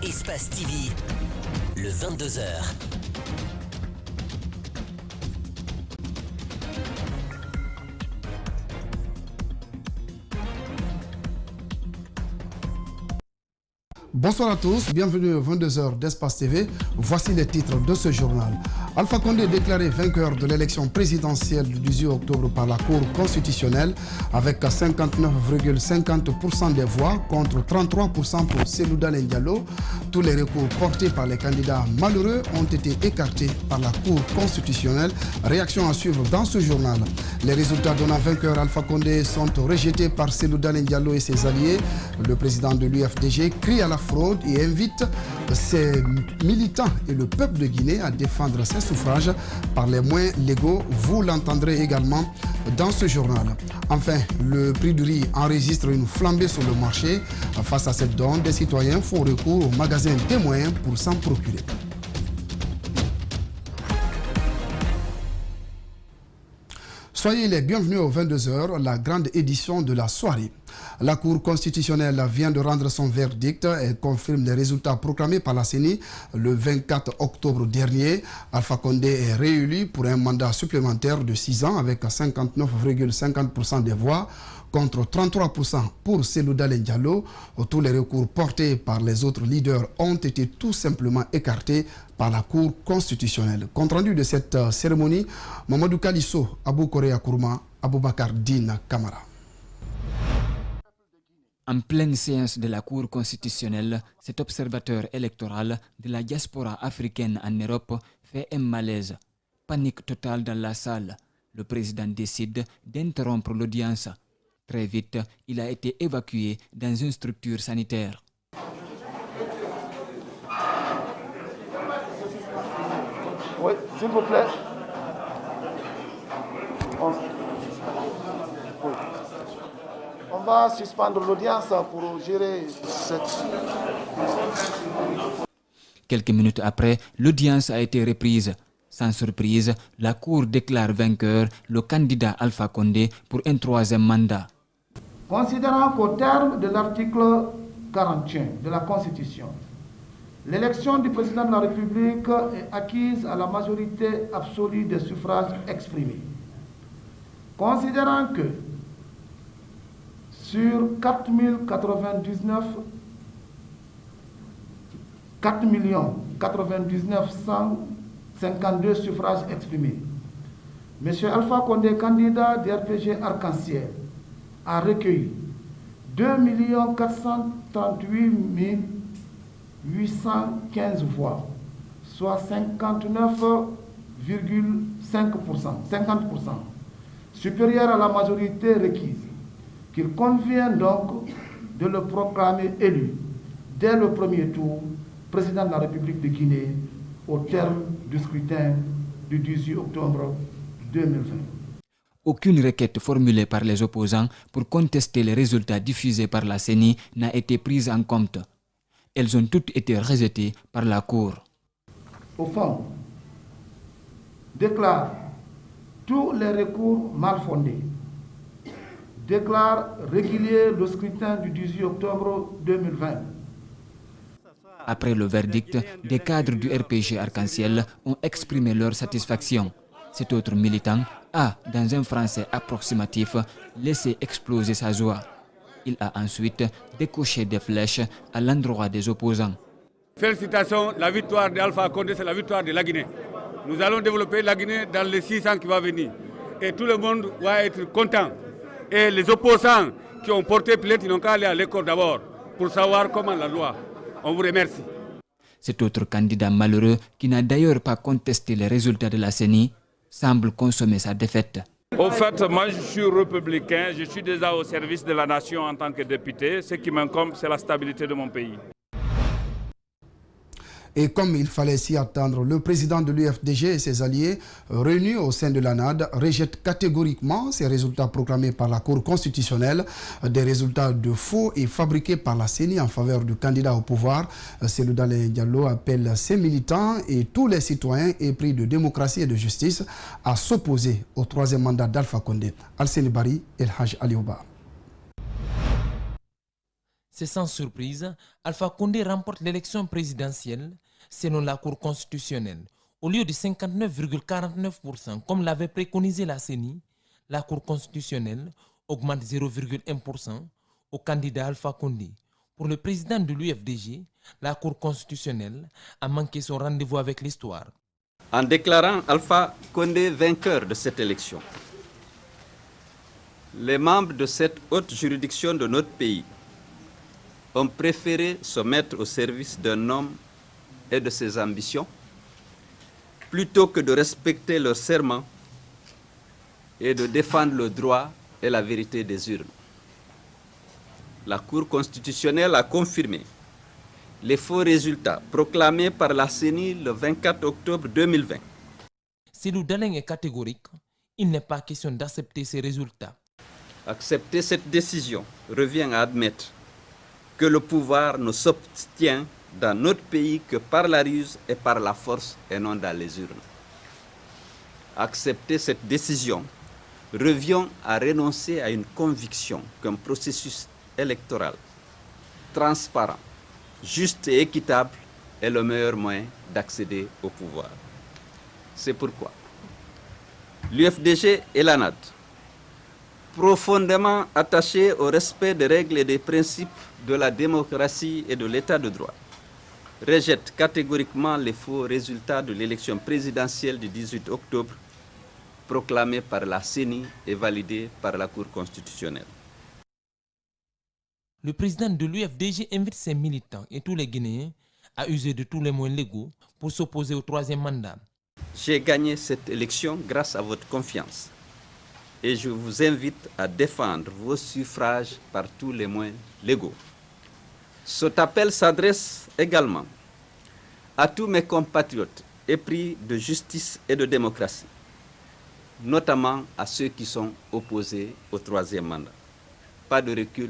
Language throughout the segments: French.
Espace TV, le 22h. Bonsoir à tous, bienvenue aux 22h d'Espace TV. Voici les titres de ce journal. Alpha Condé déclaré vainqueur de l'élection présidentielle du 18 octobre par la Cour constitutionnelle avec 59,50% des voix contre 33% pour Selouda Diallo. Tous les recours portés par les candidats malheureux ont été écartés par la Cour constitutionnelle. Réaction à suivre dans ce journal. Les résultats donnant vainqueur Alpha Condé sont rejetés par Selouda Diallo et ses alliés. Le président de l'UFDG crie à la fraude et invite ses militants et le peuple de Guinée à défendre ses suffrages par les moyens légaux. Vous l'entendrez également dans ce journal. Enfin, le prix du riz enregistre une flambée sur le marché. Face à cette donne, des citoyens font recours au magasin des moyens pour s'en procurer. Soyez les bienvenus aux 22h, la grande édition de la soirée. La Cour constitutionnelle vient de rendre son verdict et confirme les résultats proclamés par la CENI le 24 octobre dernier. Alpha Condé est réélu pour un mandat supplémentaire de 6 ans avec 59,50% des voix contre 33% pour Selouda Diallo. Tous les recours portés par les autres leaders ont été tout simplement écartés par la Cour constitutionnelle. Compte rendu de cette cérémonie, Mamadou Kalisso, Abou Korea Kourma, Aboubakar Dine Kamara. En pleine séance de la Cour constitutionnelle, cet observateur électoral de la diaspora africaine en Europe fait un malaise. Panique totale dans la salle. Le président décide d'interrompre l'audience. Très vite, il a été évacué dans une structure sanitaire. Oui, s'il vous plaît. On va suspendre l'audience pour gérer cette... Quelques minutes après, l'audience a été reprise. Sans surprise, la Cour déclare vainqueur le candidat Alpha Condé pour un troisième mandat. Considérant qu'au terme de l'article 41 de la Constitution, l'élection du président de la République est acquise à la majorité absolue des suffrages exprimés. Considérant que sur 4 152 suffrages exprimés, M. Alpha Condé, candidat du RPG Arc-en-Ciel, a recueilli 2 438 815 voix, soit 50%, supérieure à la majorité requise. Qu'il convient donc de le proclamer élu dès le premier tour président de la République de Guinée au terme du scrutin du 18 octobre 2020. Aucune requête formulée par les opposants pour contester les résultats diffusés par la CENI n'a été prise en compte. Elles ont toutes été rejetées par la Cour. Au fond, déclare tous les recours mal fondés. Déclare régulier le scrutin du 18 octobre 2020. Après le verdict, des cadres du RPG Arc-en-Ciel ont exprimé leur satisfaction. Cet autre militant a, dans un français approximatif, laissé exploser sa joie. Il a ensuite décoché des flèches à l'endroit des opposants. Félicitations, la victoire d'Alpha Condé, c'est la victoire de la Guinée. Nous allons développer la Guinée dans les 6 ans qui vont venir. Et tout le monde va être content. Et les opposants qui ont porté plainte, ils n'ont qu'à aller à l'école d'abord pour savoir comment la loi. On vous remercie. Cet autre candidat malheureux, qui n'a d'ailleurs pas contesté les résultats de la CENI, semble consommer sa défaite. Au fait, moi je suis républicain, je suis déjà au service de la nation en tant que député. Ce qui m'incombe, c'est la stabilité de mon pays. Et comme il fallait s'y attendre, le président de l'UFDG et ses alliés, réunis au sein de l'ANAD, rejettent catégoriquement ces résultats proclamés par la Cour constitutionnelle, des résultats de faux et fabriqués par la CENI en faveur du candidat au pouvoir. Selouda Diallo appelle ses militants et tous les citoyens épris de démocratie et de justice à s'opposer au troisième mandat d'Alpha Condé. Al-Seni Bari et El Haj Aliouba. C'est sans surprise, Alpha Condé remporte l'élection présidentielle selon la Cour constitutionnelle. Au lieu de 59,49% comme l'avait préconisé la CENI, la Cour constitutionnelle augmente 0,1% au candidat Alpha Condé. Pour le président de l'UFDG, la Cour constitutionnelle a manqué son rendez-vous avec l'histoire. En déclarant Alpha Condé vainqueur de cette élection, les membres de cette haute juridiction de notre pays ont préféré se mettre au service d'un homme et de ses ambitions plutôt que de respecter leur serment et de défendre le droit et la vérité des urnes. La Cour constitutionnelle a confirmé les faux résultats proclamés par la CENI le 24 octobre 2020. Cellou Dalein est catégorique, il n'est pas question d'accepter ces résultats. Accepter cette décision revient à admettre que le pouvoir ne s'obtient dans notre pays que par la ruse et par la force et non dans les urnes. Accepter cette décision revient à renoncer à une conviction qu'un processus électoral transparent, juste et équitable est le meilleur moyen d'accéder au pouvoir. C'est pourquoi l'UFDG et l'ANAD, profondément attachés au respect des règles et des principes de la démocratie et de l'état de droit, rejette catégoriquement les faux résultats de l'élection présidentielle du 18 octobre proclamée par la CENI et validée par la Cour constitutionnelle. Le président de l'UFDG invite ses militants et tous les Guinéens à user de tous les moyens légaux pour s'opposer au troisième mandat. J'ai gagné cette élection grâce à votre confiance et je vous invite à défendre vos suffrages par tous les moyens légaux. Cet appel s'adresse également à tous mes compatriotes épris de justice et de démocratie, notamment à ceux qui sont opposés au troisième mandat. Pas de recul.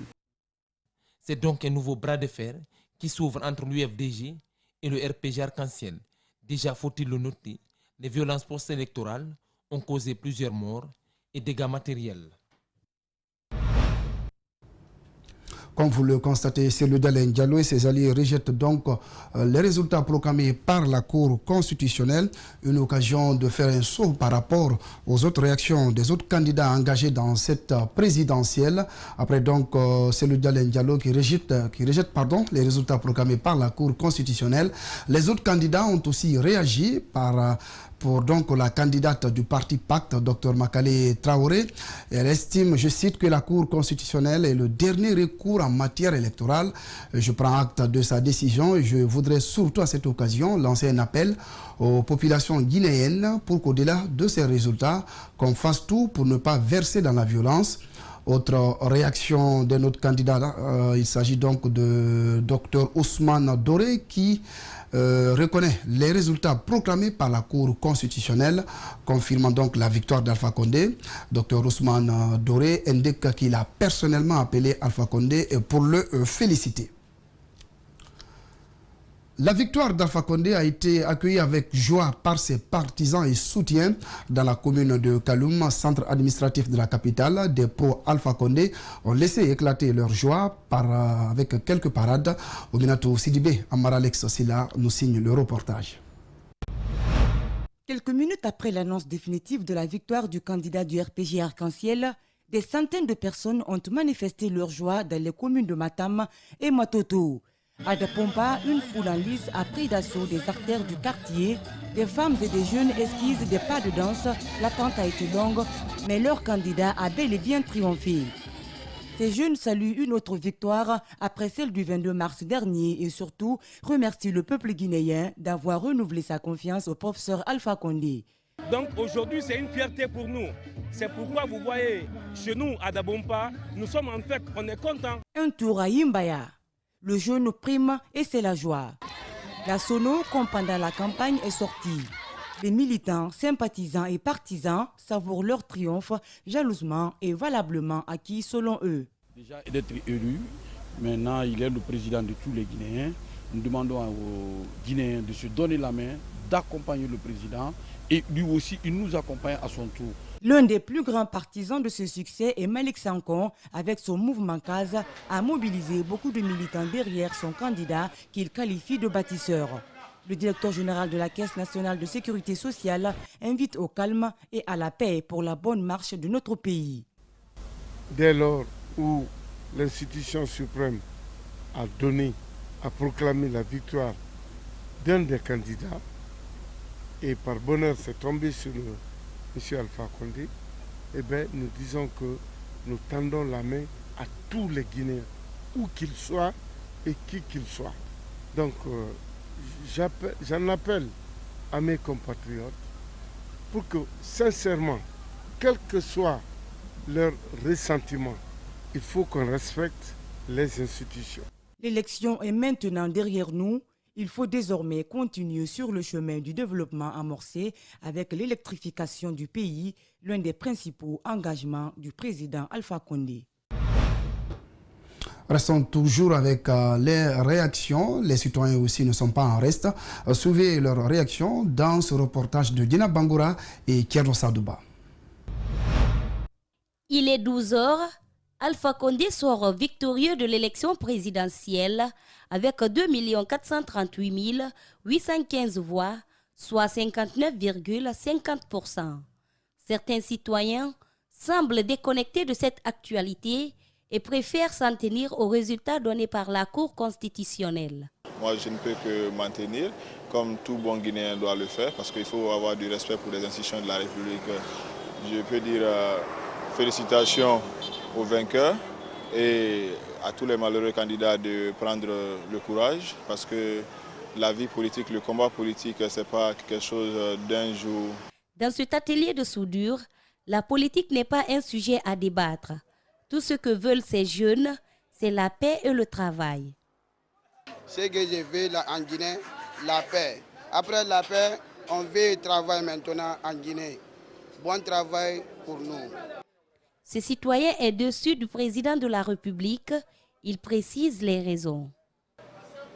C'est donc un nouveau bras de fer qui s'ouvre entre l'UFDG et le RPG Arc-en-Ciel. Déjà, faut-il le noter, les violences post-électorales ont causé plusieurs morts et dégâts matériels. Comme vous le constatez, Cellou Dalein Diallo et ses alliés rejettent donc les résultats proclamés par la Cour constitutionnelle, une occasion de faire un saut par rapport aux autres réactions des autres candidats engagés dans cette présidentielle. Après donc Cellou Dalein Diallo qui rejette les résultats proclamés par la Cour constitutionnelle, les autres candidats ont aussi réagi pour donc la candidate du parti Pacte, Dr Makale Traoré. Elle estime, je cite, que la Cour constitutionnelle est le dernier recours en matière électorale. Je prends acte de sa décision et je voudrais surtout à cette occasion lancer un appel aux populations guinéennes pour qu'au-delà de ces résultats, qu'on fasse tout pour ne pas verser dans la violence. Autre réaction de notre candidat, il s'agit donc de Dr Ousmane Doré qui reconnaît les résultats proclamés par la Cour constitutionnelle, confirmant donc la victoire d'Alpha Condé. Dr Ousmane Doré indique qu'il a personnellement appelé Alpha Condé pour le féliciter. La victoire d'Alpha Condé a été accueillie avec joie par ses partisans et soutiens dans la commune de Kaloum, centre administratif de la capitale. Des pro-Alpha Condé ont laissé éclater leur joie avec quelques parades. Ominatou Sidibé, Amaralex Silla nous signe le reportage. Quelques minutes après l'annonce définitive de la victoire du candidat du RPG Arc-en-Ciel, des centaines de personnes ont manifesté leur joie dans les communes de Matam et Matoto. À Dapompa, une foule en lice a pris d'assaut des artères du quartier. Des femmes et des jeunes esquissent des pas de danse. L'attente a été longue, mais leur candidat a bel et bien triomphé. Ces jeunes saluent une autre victoire après celle du 22 mars dernier et surtout remercient le peuple guinéen d'avoir renouvelé sa confiance au professeur Alpha Condé. Donc aujourd'hui, c'est une fierté pour nous. C'est pourquoi vous voyez, chez nous, à Dabompa, nous sommes en fait, on est contents. Un tour à Yimbaya. Le jeune prime et c'est la joie. La sono, comme pendant la campagne, est sortie. Les militants, sympathisants et partisans savourent leur triomphe jalousement et valablement acquis selon eux. Déjà d'être élu, maintenant il est le président de tous les Guinéens. Nous demandons aux Guinéens de se donner la main, d'accompagner le président et lui aussi il nous accompagne à son tour. L'un des plus grands partisans de ce succès est Malick Sankon. Avec son mouvement CASE, a mobilisé beaucoup de militants derrière son candidat qu'il qualifie de bâtisseur. Le directeur général de la Caisse nationale de sécurité sociale invite au calme et à la paix pour la bonne marche de notre pays. Dès lors où l'institution suprême a proclamé la victoire d'un des candidats, et par bonheur c'est tombé sur M. Alpha Condé, eh bien, nous disons que nous tendons la main à tous les Guinéens, où qu'ils soient et qui qu'ils soient. Donc, j'en appelle à mes compatriotes pour que, sincèrement, quel que soit leur ressentiment, il faut qu'on respecte les institutions. L'élection est maintenant derrière nous. Il faut désormais continuer sur le chemin du développement amorcé avec l'électrification du pays, l'un des principaux engagements du président Alpha Condé. Restons toujours avec les réactions. Les citoyens aussi ne sont pas en reste. Suivez leurs réactions dans ce reportage de Dina Bangoura et Thierno Sadouba. Il est 12 heures. Alpha Condé sort victorieux de l'élection présidentielle avec 2 438 815 voix, soit 59,50%. Certains citoyens semblent déconnectés de cette actualité et préfèrent s'en tenir aux résultats donnés par la Cour constitutionnelle. Moi, je ne peux que m'en tenir, comme tout bon Guinéen doit le faire, parce qu'il faut avoir du respect pour les institutions de la République. Je peux dire félicitations aux vainqueurs et à tous les malheureux candidats de prendre le courage, parce que la vie politique, le combat politique, ce n'est pas quelque chose d'un jour. Dans cet atelier de soudure, la politique n'est pas un sujet à débattre. Tout ce que veulent ces jeunes, c'est la paix et le travail. Ce que je veux en Guinée, la paix. Après la paix, on veut le travail maintenant en Guinée. Bon travail pour nous. Ce citoyen est déçu du président de la République. Il précise les raisons.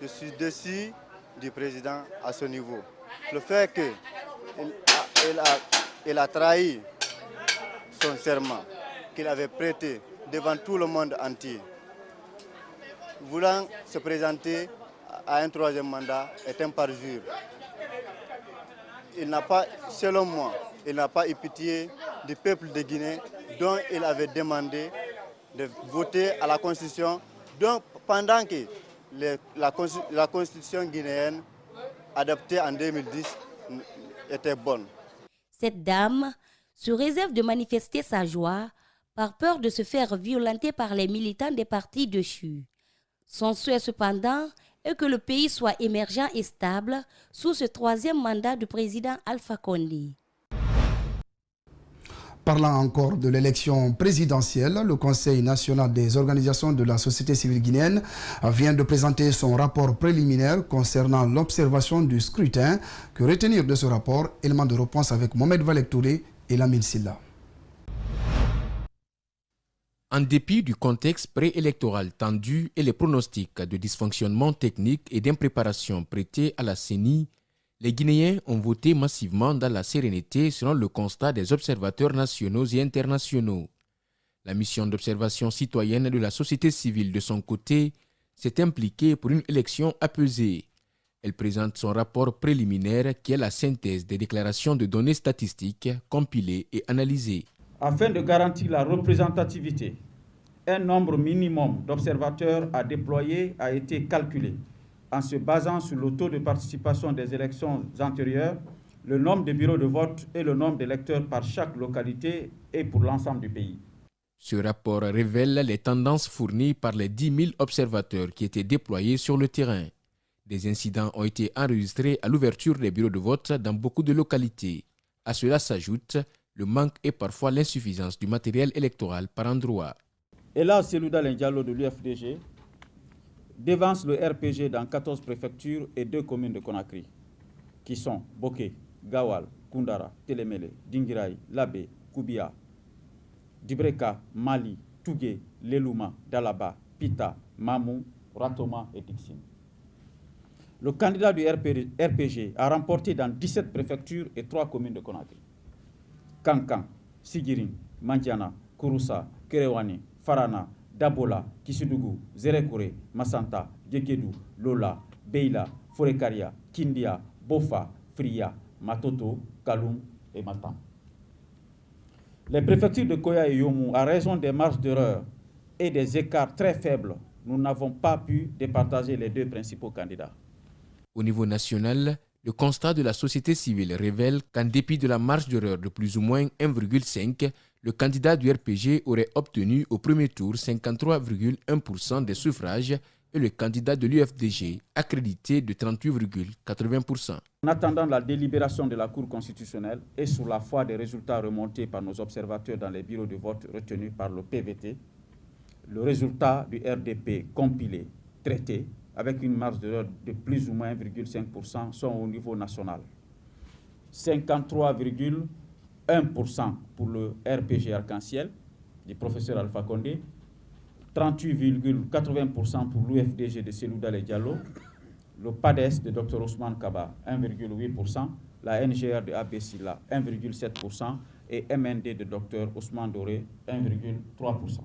Je suis déçu du président à ce niveau. Le fait qu'il a trahi son serment qu'il avait prêté devant tout le monde entier. Voulant se présenter à un troisième mandat est un parjure. Il n'a pas, selon moi, il n'a pas eu pitié du peuple de Guinée dont il avait demandé de voter à la Constitution. Donc, pendant que la Constitution guinéenne adoptée en 2010 était bonne. Cette dame se réserve de manifester sa joie par peur de se faire violenter par les militants des partis déchus. Son souhait cependant est que le pays soit émergent et stable sous ce troisième mandat du président Alpha Condé. Parlant encore de l'élection présidentielle, le Conseil national des organisations de la société civile guinéenne vient de présenter son rapport préliminaire concernant l'observation du scrutin. Que retenir de ce rapport? Élément de réponse avec Mohamed Valek Touré et Lamine Silla. En dépit du contexte préélectoral tendu et les pronostics de dysfonctionnement technique et d'impréparation prêtés à la CENI, les Guinéens ont voté massivement dans la sérénité selon le constat des observateurs nationaux et internationaux. La mission d'observation citoyenne de la société civile de son côté s'est impliquée pour une élection apaisée. Elle présente son rapport préliminaire qui est la synthèse des déclarations de données statistiques compilées et analysées. Afin de garantir la représentativité, un nombre minimum d'observateurs à déployer a été calculé en se basant sur le taux de participation des élections antérieures, le nombre de bureaux de vote et le nombre d'électeurs par chaque localité et pour l'ensemble du pays. Ce rapport révèle les tendances fournies par les 10 000 observateurs qui étaient déployés sur le terrain. Des incidents ont été enregistrés à l'ouverture des bureaux de vote dans beaucoup de localités. À cela s'ajoute le manque et parfois l'insuffisance du matériel électoral par endroit. Et là, Selouda Diallo de l'UFDG dévance le RPG dans 14 préfectures et 2 communes de Conakry, qui sont Boké, Gawal, Koundara, Télémélé, Dinguiraï, Labé, Koubia, Dibreka, Mali, Tougué, Lelouma, Dalaba, Pita, Mamou, Ratoma et Dixine. Le candidat du RPG a remporté dans 17 préfectures et 3 communes de Conakry. Kankan, Sigiring, Mandiana, Kouroussa, Kerewani, Farana, Dabola, Kisudougou, Zerekore, Massanta, Gekedou, Lola, Beila, Forekaria, Kindia, Bofa, Fria, Matoto, Kaloum et Matam. Les préfectures de Koya et Yomou, à raison des marges d'erreur et des écarts très faibles, nous n'avons pas pu départager les deux principaux candidats. Au niveau national, le constat de la société civile révèle qu'en dépit de la marge d'erreur de plus ou moins 1,5, le candidat du RPG aurait obtenu au premier tour 53,1% des suffrages et le candidat de l'UFDG accrédité de 38,80%. En attendant la délibération de la Cour constitutionnelle et sur la foi des résultats remontés par nos observateurs dans les bureaux de vote retenus par le PVT, le résultat du RDP compilé, traité, avec une marge d'erreur de plus ou moins 1,5% sont au niveau national. 53,1% pour le RPG Arc-en-Ciel du professeur Alpha Condé, 38,80% pour l'UFDG de Selou Dalein Diallo, le PADES de Dr Ousmane Kaba 1,8%, la NGR de Abbé Sylla 1,7% et MND de Dr Ousmane Doré 1,3%.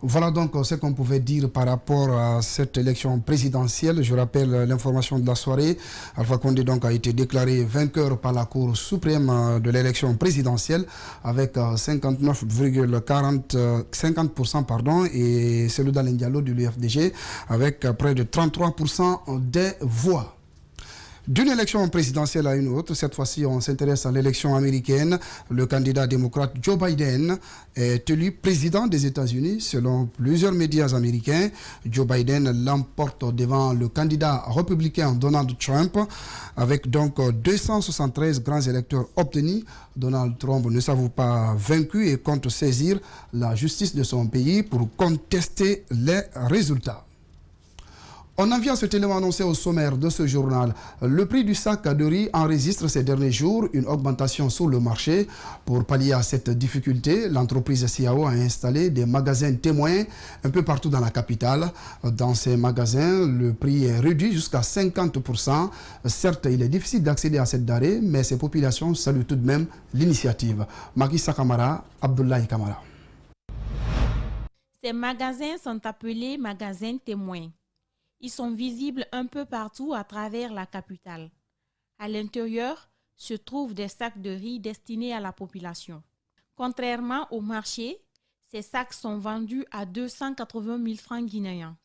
Voilà donc ce qu'on pouvait dire par rapport à cette élection présidentielle. Je rappelle l'information de la soirée. Alpha Condé donc a été déclaré vainqueur par la Cour suprême de l'élection présidentielle avec 50% et Selou Dalein Diallo de l'UFDG avec près de 33% des voix. D'une élection présidentielle à une autre, cette fois-ci on s'intéresse à l'élection américaine. Le candidat démocrate Joe Biden est élu président des États-Unis. Selon plusieurs médias américains, Joe Biden l'emporte devant le candidat républicain Donald Trump avec donc 273 grands électeurs obtenus. Donald Trump ne s'avoue pas vaincu et compte saisir la justice de son pays pour contester les résultats. On en vient à cet élément annoncé au sommaire de ce journal. Le prix du sac de riz enregistre ces derniers jours une augmentation sur le marché. Pour pallier à cette difficulté, l'entreprise Siao a installé des magasins témoins un peu partout dans la capitale. Dans ces magasins, le prix est réduit jusqu'à 50%. Certes, il est difficile d'accéder à cette denrée, mais ces populations saluent tout de même l'initiative. Makissa Kamara, Abdoulaye Kamara. Ces magasins sont appelés magasins témoins. Ils sont visibles un peu partout à travers la capitale. À l'intérieur se trouvent des sacs de riz destinés à la population. Contrairement au marché, ces sacs sont vendus à 280 000 francs guinéens.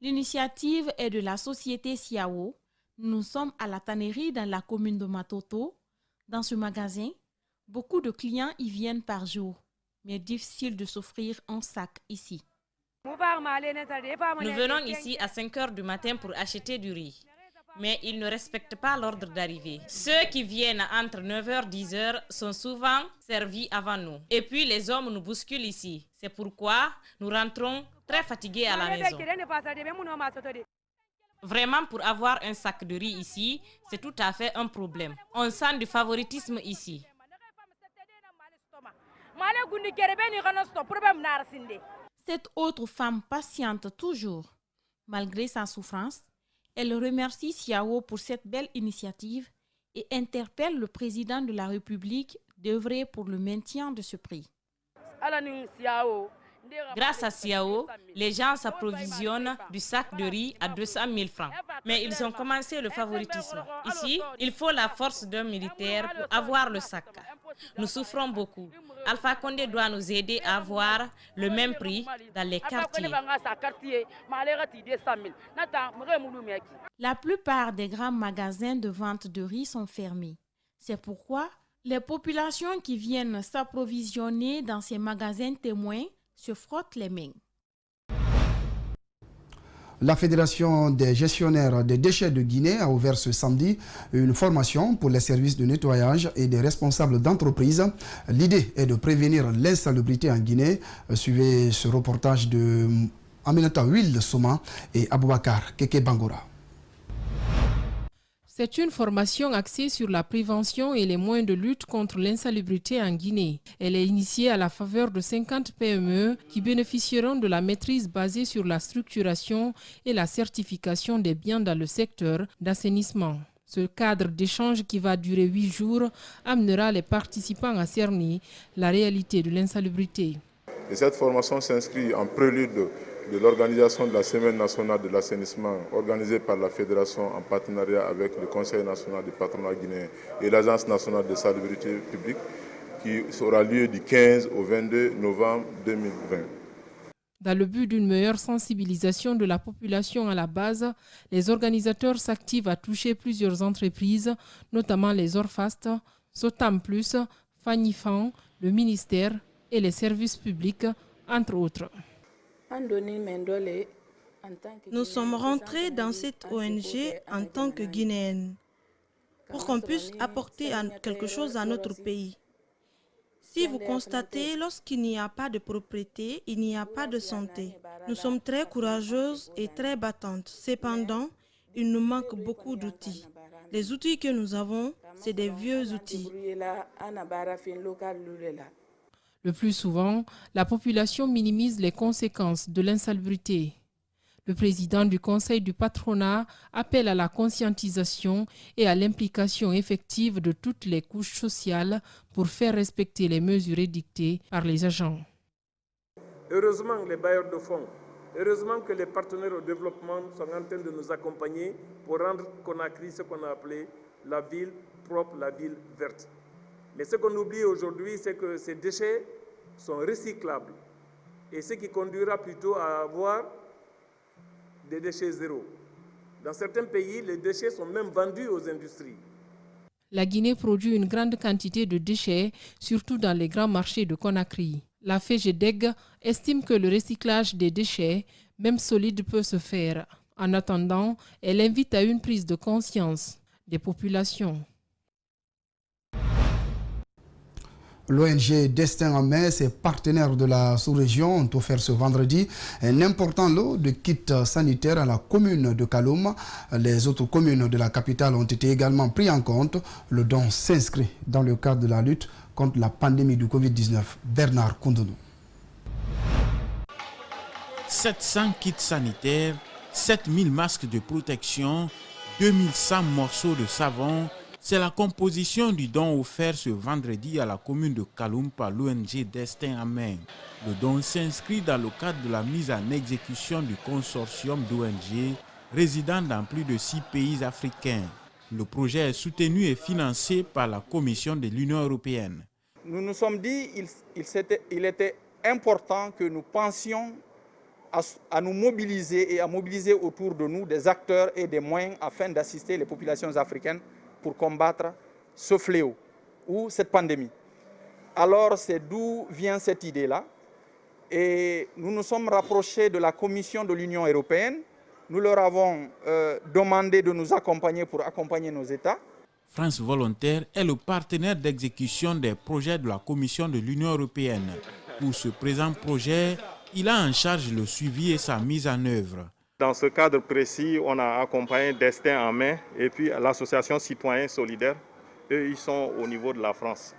L'initiative est de la société Siao. Nous sommes à la tannerie dans la commune de Matoto. Dans ce magasin, beaucoup de clients y viennent par jour, mais difficile de s'offrir un sac ici. Nous venons ici à 5 h du matin pour acheter du riz. Mais ils ne respectent pas l'ordre d'arrivée. Ceux qui viennent entre 9 h et 10 h sont souvent servis avant nous. Et puis les hommes nous bousculent ici. C'est pourquoi nous rentrons très fatigués à la maison. Vraiment, pour avoir un sac de riz ici, c'est tout à fait un problème. On sent du favoritisme ici. Cette autre femme patiente toujours. Malgré sa souffrance, elle remercie Siao pour cette belle initiative et interpelle le président de la République d'œuvrer pour le maintien de ce prix. Grâce à Siao, les gens s'approvisionnent du sac de riz à 200 000 francs. Mais ils ont commencé le favoritisme. Ici, il faut la force d'un militaire pour avoir le sac. Nous souffrons beaucoup. Alpha Condé doit nous aider à avoir le même prix dans les quartiers. La plupart des grands magasins de vente de riz sont fermés. C'est pourquoi les populations qui viennent s'approvisionner dans ces magasins témoins se frottent les mains. La Fédération des gestionnaires des déchets de Guinée a ouvert ce samedi une formation pour les services de nettoyage et des responsables d'entreprise. L'idée est de prévenir l'insalubrité en Guinée. Suivez ce reportage de Aminata Will Souma et Aboubakar Keke Bangora. C'est une formation axée sur la prévention et les moyens de lutte contre l'insalubrité en Guinée. Elle est initiée à la faveur de 50 PME qui bénéficieront de la maîtrise basée sur la structuration et la certification des biens dans le secteur d'assainissement. Ce cadre d'échange qui va durer 8 jours amènera les participants à cerner la réalité de l'insalubrité. Et cette formation s'inscrit en prélude de l'organisation de la Semaine nationale de l'assainissement organisée par la Fédération en partenariat avec le Conseil national du patronat guinéen et l'Agence nationale de salubrité publique qui aura lieu du 15 au 22 novembre 2020. Dans le but d'une meilleure sensibilisation de la population à la base, les organisateurs s'activent à toucher plusieurs entreprises, notamment les Orfast, Sotam Plus, Fanifan, le ministère et les services publics, entre autres. Nous sommes rentrés dans cette ONG en tant que Guinéennes pour qu'on puisse apporter quelque chose à notre pays. Si vous constatez, lorsqu'il n'y a pas de propriété, il n'y a pas de santé. Nous sommes très courageuses et très battantes. Cependant, il nous manque beaucoup d'outils. Les outils que nous avons, c'est des vieux outils. Le plus souvent, la population minimise les conséquences de l'insalubrité. Le président du Conseil du patronat appelle à la conscientisation et à l'implication effective de toutes les couches sociales pour faire respecter les mesures édictées par les agents. Heureusement, les bailleurs de fonds, heureusement que les partenaires au développement sont en train de nous accompagner pour rendre Conakry ce qu'on a appelé la ville propre, la ville verte. Mais ce qu'on oublie aujourd'hui, c'est que ces déchets sont recyclables. Et ce qui conduira plutôt à avoir des déchets zéro. Dans certains pays, les déchets sont même vendus aux industries. La Guinée produit une grande quantité de déchets, surtout dans les grands marchés de Conakry. La FEGEDEG estime que le recyclage des déchets, même solides, peut se faire. En attendant, elle invite à une prise de conscience des populations. L'ONG Destin en Mai, ses partenaires de la sous-région ont offert ce vendredi un important lot de kits sanitaires à la commune de Kaloum. Les autres communes de la capitale ont été également pris en compte. Le don s'inscrit dans le cadre de la lutte contre la pandémie du Covid-19. Bernard Koundounou. 700 kits sanitaires, 7000 masques de protection, 2100 morceaux de savon. C'est la composition du don offert ce vendredi à la commune de Kaloum par l'ONG Destin en Main. Le don s'inscrit dans le cadre de la mise en exécution du consortium d'ONG résidant dans plus de 6 pays africains. Le projet est soutenu et financé par la Commission de l'Union européenne. Nous nous sommes dit qu'il était important que nous pensions à nous mobiliser et à mobiliser autour de nous des acteurs et des moyens afin d'assister les populations africaines pour combattre ce fléau ou cette pandémie. Alors c'est d'où vient cette idée-là. Et nous nous sommes rapprochés de la Commission de l'Union européenne. Nous leur avons demandé de nous accompagner pour accompagner nos États. France Volontaire est le partenaire d'exécution des projets de la Commission de l'Union européenne. Pour ce présent projet, il a en charge le suivi et sa mise en œuvre. Dans ce cadre précis, on a accompagné Destin en Main et puis l'association Citoyens Solidaires. Eux, ils sont au niveau de la France.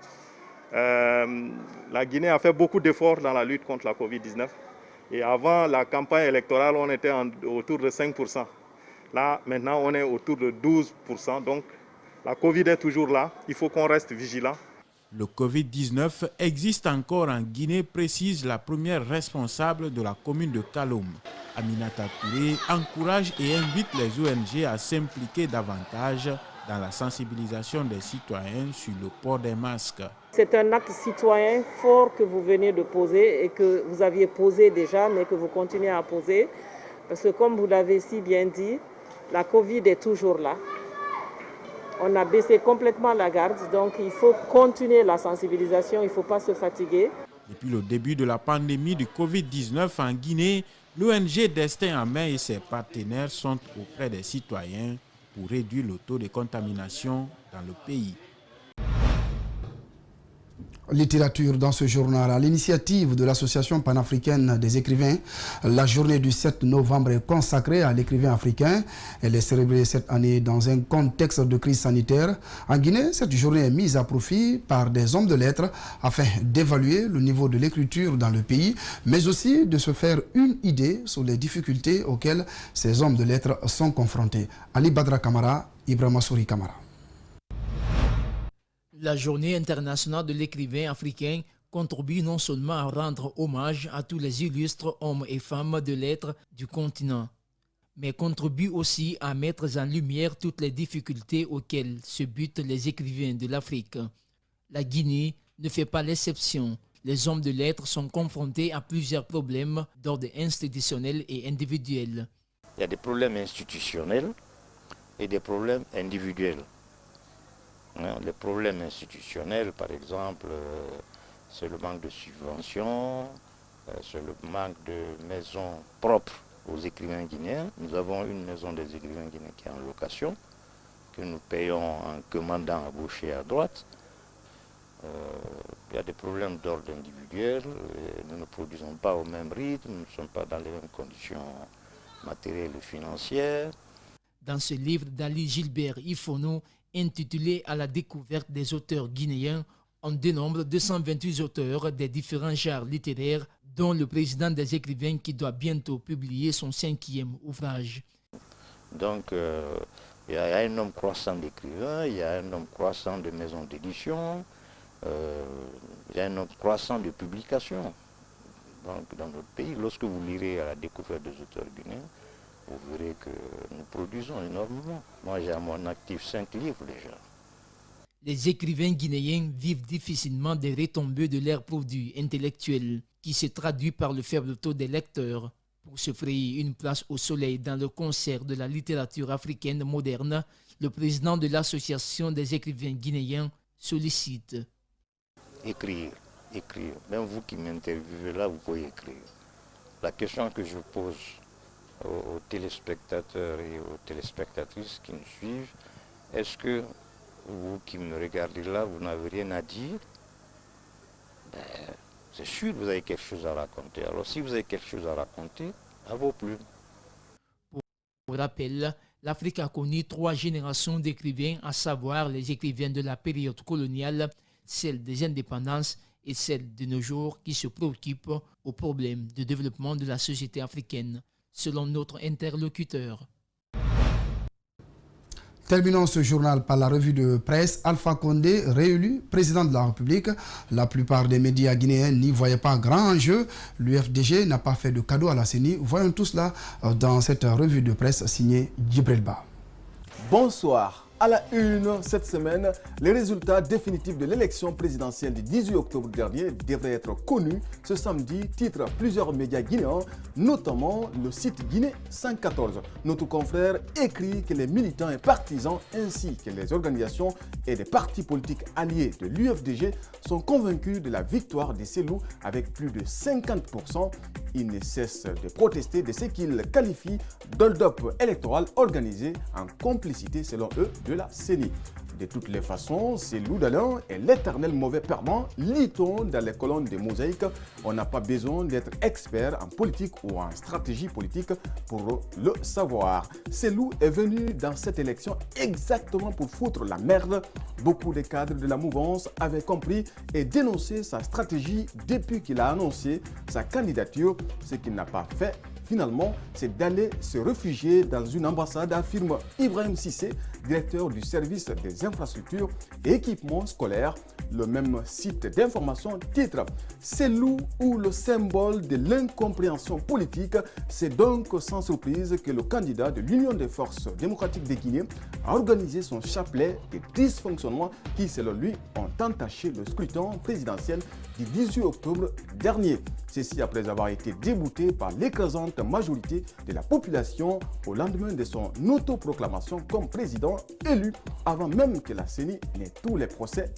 La Guinée a fait beaucoup d'efforts dans la lutte contre la Covid-19. Et avant la campagne électorale, on était autour de 5%. Là, maintenant, on est autour de 12%. Donc, la Covid est toujours là. Il faut qu'on reste vigilant. Le Covid-19 existe encore en Guinée, précise la première responsable de la commune de Kaloum. Aminata Touré encourage et invite les ONG à s'impliquer davantage dans la sensibilisation des citoyens sur le port des masques. C'est un acte citoyen fort que vous venez de poser et que vous aviez posé déjà, mais que vous continuez à poser. Parce que comme vous l'avez si bien dit, la Covid est toujours là. On a baissé complètement la garde, donc il faut continuer la sensibilisation, il ne faut pas se fatiguer. Depuis le début de la pandémie du Covid-19 en Guinée, l'ONG Destin en Main et ses partenaires sont auprès des citoyens pour réduire le taux de contamination dans le pays. littérature dans ce journal. À l'initiative de l'Association panafricaine des écrivains, la journée du 7 novembre est consacrée à l'écrivain africain. Elle est célébrée cette année dans un contexte de crise sanitaire. En Guinée, cette journée est mise à profit par des hommes de lettres afin d'évaluer le niveau de l'écriture dans le pays, mais aussi de se faire une idée sur les difficultés auxquelles ces hommes de lettres sont confrontés. Ali Badra Kamara, Ibrahima Souri Kamara. La journée internationale de l'écrivain africain contribue non seulement à rendre hommage à tous les illustres hommes et femmes de lettres du continent, mais contribue aussi à mettre en lumière toutes les difficultés auxquelles se butent les écrivains de l'Afrique. La Guinée ne fait pas l'exception. Les hommes de lettres sont confrontés à plusieurs problèmes d'ordre institutionnel et individuel. Il y a des problèmes institutionnels et des problèmes individuels. Les problèmes institutionnels, par exemple, c'est le manque de subventions, c'est le manque de maisons propres aux écrivains guinéens. Nous avons une maison des écrivains guinéens qui est en location, que nous payons en commandant à gauche et à droite. Il y a des problèmes d'ordre individuel, nous ne produisons pas au même rythme, nous ne sommes pas dans les mêmes conditions matérielles et financières. Dans ce livre d'Ali Gilbert Ifono, intitulé « À la découverte des auteurs guinéens », on dénombre 228 auteurs des différents genres littéraires, dont le président des écrivains qui doit bientôt publier son 5e ouvrage. Donc, il y a un nombre croissant d'écrivains, il y a un nombre croissant de maisons d'édition, il y a un nombre croissant de publications. Donc, dans notre pays, lorsque vous lirez « À la découverte des auteurs guinéens », vous verrez que nous produisons énormément. Moi, j'ai à mon actif 5 livres déjà. Les écrivains guinéens vivent difficilement des retombées de leurs produits intellectuels, qui se traduit par le faible taux des lecteurs. Pour se frayer une place au soleil dans le concert de la littérature africaine moderne, le président de l'Association des écrivains guinéens sollicite. Écrire. Même vous qui m'interviewez là, vous pouvez écrire. La question que je pose aux téléspectateurs et aux téléspectatrices qui nous suivent, est-ce que vous qui me regardez là, vous n'avez rien à dire? C'est sûr que vous avez quelque chose à raconter. Alors si vous avez quelque chose à raconter, à vos plumes. Pour rappel, l'Afrique a connu 3 générations d'écrivains, à savoir les écrivains de la période coloniale, celle des indépendances et celle de nos jours qui se préoccupent aux problèmes de développement de la société africaine, selon notre interlocuteur. Terminons ce journal par la revue de presse. Alpha Condé, réélu président de la République. La plupart des médias guinéens n'y voyaient pas grand enjeu. L'UFDG n'a pas fait de cadeau à la CENI. Voyons tout cela dans cette revue de presse signée Djibril Ba. Bonsoir. À la une, cette semaine, les résultats définitifs de l'élection présidentielle du 18 octobre dernier devraient être connus ce samedi, titre plusieurs médias guinéens, notamment le site Guinée 114. Notre confrère écrit que les militants et partisans ainsi que les organisations et des partis politiques alliés de l'UFDG sont convaincus de la victoire des Selou avec plus de 50%. Ils ne cessent de protester de ce qu'ils qualifient d'hold-up électoral organisé en complicité, selon eux, de la CENI. De toutes les façons, Selou Dalein est l'éternel mauvais perdant, lit-on dans les colonnes des mosaïques. On n'a pas besoin d'être expert en politique ou en stratégie politique pour le savoir. Selou est venu dans cette élection exactement pour foutre la merde. Beaucoup de cadres de la mouvance avaient compris et dénoncé sa stratégie depuis qu'il a annoncé sa candidature, ce qu'il n'a pas fait. Finalement, c'est d'aller se réfugier dans une ambassade, affirme Ibrahim Sissé, directeur du service des infrastructures et équipements scolaires. Le même site d'information titre « Selou ou le symbole de l'incompréhension politique ». C'est donc sans surprise que le candidat de l'Union des forces démocratiques de Guinée a organisé son chapelet de dysfonctionnements qui, selon lui, ont entaché le scrutin présidentiel du 18 octobre dernier. Ceci après avoir été débouté par l'écrasante majorité de la population au lendemain de son autoproclamation comme président élu, avant même que la CENI n'ait tous les procès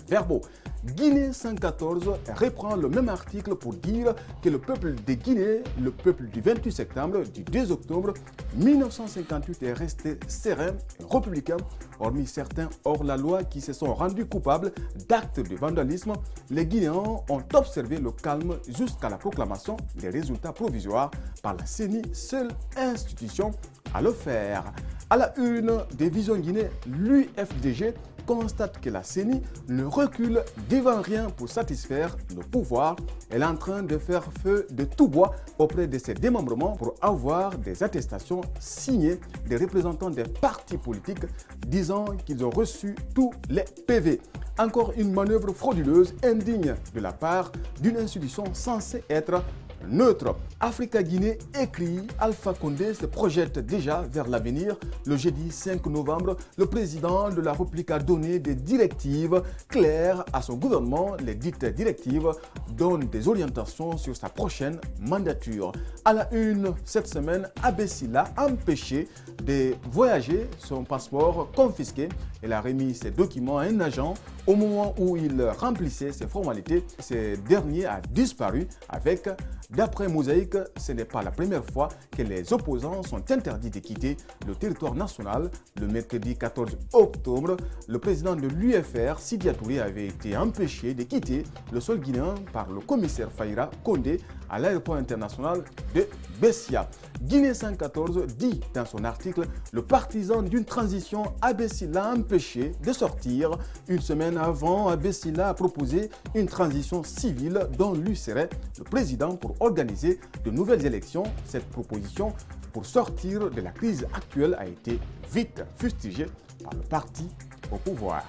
verbaux. Guinée 114 reprend le même article pour dire que le peuple de Guinée, le peuple du 28 septembre, du 2 octobre, 1958 est resté serein et républicain, hormis certains hors-la-loi qui se sont rendus coupables d'actes de vandalisme. Les Guinéens ont observé le calme jusqu'à la proclamation des résultats provisoires par la CENI, seule institution à le faire. À la une des Visions Guinée, l'UFDG constate que la CENI ne recule devant rien pour satisfaire le pouvoir. Elle est en train de faire feu de tout bois auprès de ses démembrements pour avoir des attestations signées des représentants des partis politiques disant qu'ils ont reçu tous les PV. Encore une manœuvre frauduleuse indigne de la part d'une institution censée être neutre. Africa-Guinée écrit, Alpha Condé se projette déjà vers l'avenir. Le jeudi 5 novembre, le président de la République a donné des directives claires à son gouvernement. Les dites directives donnent des orientations sur sa prochaine mandature. À la une cette semaine, Abessila a empêché de voyager, son passeport confisqué. Elle a remis ses documents à un agent. Au moment où il remplissait ses formalités, ce dernier a disparu avec, d'après Mosaïque, ce n'est pas la première fois que les opposants sont interdits de quitter le territoire national. Le mercredi 14 octobre, le président de l'UFR, Sidya Touré, avait été empêché de quitter le sol guinéen par le commissaire Faïra Condé à l'aéroport international de Bessia. Guinée 114 dit dans son article, le partisan d'une transition Abessila a empêché de sortir. Une semaine avant, Abessila a proposé une transition civile dont lui serait le président pour organiser de nouvelles élections. Cette proposition pour sortir de la crise actuelle a été vite fustigée par le parti au pouvoir.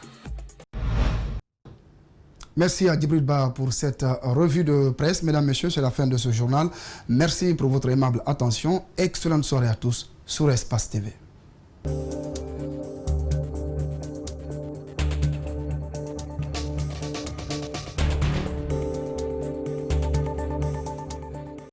Merci à Djibril Ba pour cette revue de presse. Mesdames, Messieurs, c'est la fin de ce journal. Merci pour votre aimable attention. Excellente soirée à tous sur Espace TV.